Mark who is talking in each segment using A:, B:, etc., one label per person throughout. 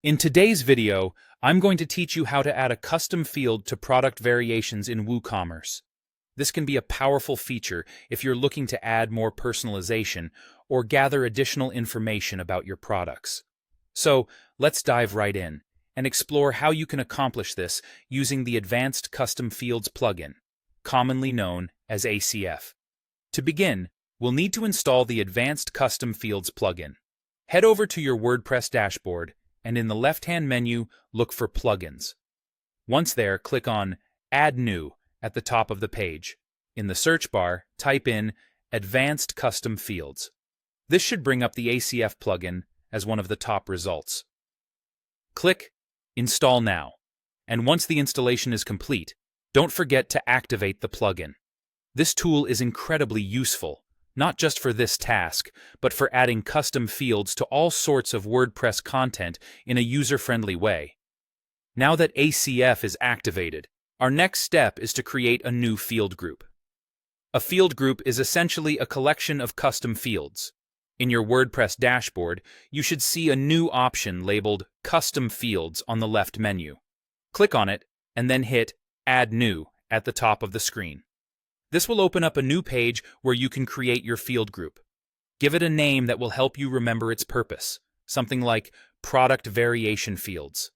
A: In today's video, I'm going to teach you how to add a custom field to product variations in WooCommerce. This can be a powerful feature if you're looking to add more personalization or gather additional information about your products. So, let's dive right in and explore how you can accomplish this using the Advanced Custom Fields plugin, commonly known as ACF. To begin, we'll need to install the Advanced Custom Fields plugin. Head over to your WordPress dashboard and in the left-hand menu, look for Plugins. Once there, click on Add New at the top of the page. In the search bar, type in Advanced Custom Fields. This should bring up the ACF plugin as one of the top results. Click Install Now, and once the installation is complete, don't forget to activate the plugin. This tool is incredibly useful, not just for this task, but for adding custom fields to all sorts of WordPress content in a user-friendly way. Now that ACF is activated, our next step is to create a new field group. A field group is essentially a collection of custom fields. In your WordPress dashboard, you should see a new option labeled Custom Fields on the left menu. Click on it, and then hit Add New at the top of the screen. This will open up a new page where you can create your field group. Give it a name that will help you remember its purpose, something like Product Variation Fields.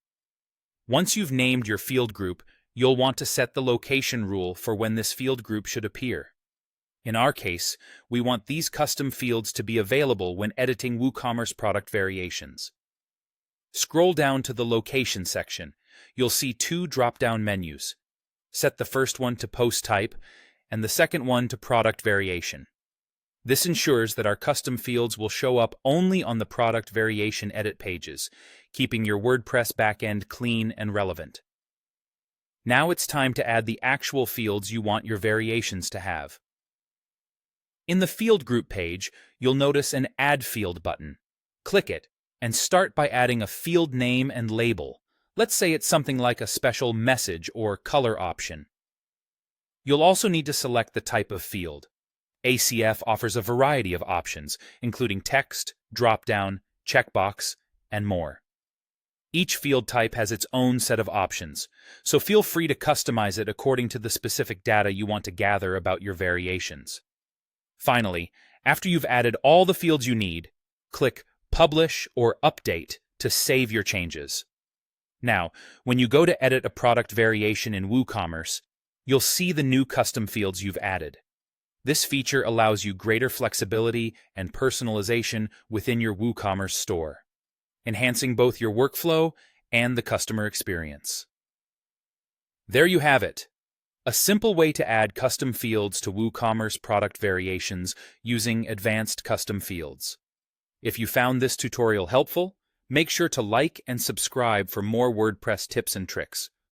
A: Once you've named your field group, you'll want to set the location rule for when this field group should appear. In our case, we want these custom fields to be available when editing WooCommerce product variations. Scroll down to the Location section. You'll see two drop-down menus. Set the first one to Post Type, and the second one to Product Variation. This ensures that our custom fields will show up only on the Product Variation edit pages, keeping your WordPress backend clean and relevant. Now it's time to add the actual fields you want your variations to have. In the Field Group page, you'll notice an Add Field button. Click it, and start by adding a field name and label. Let's say it's something like a special message or color option. You'll also need to select the type of field. ACF offers a variety of options, including text, drop-down, checkbox, and more. Each field type has its own set of options, so feel free to customize it according to the specific data you want to gather about your variations. Finally, after you've added all the fields you need, click Publish or Update to save your changes. Now, when you go to edit a product variation in WooCommerce, you'll see the new custom fields you've added. This feature allows you greater flexibility and personalization within your WooCommerce store, enhancing both your workflow and the customer experience. There you have it, a simple way to add custom fields to WooCommerce product variations using Advanced Custom Fields. If you found this tutorial helpful, make sure to like and subscribe for more WordPress tips and tricks.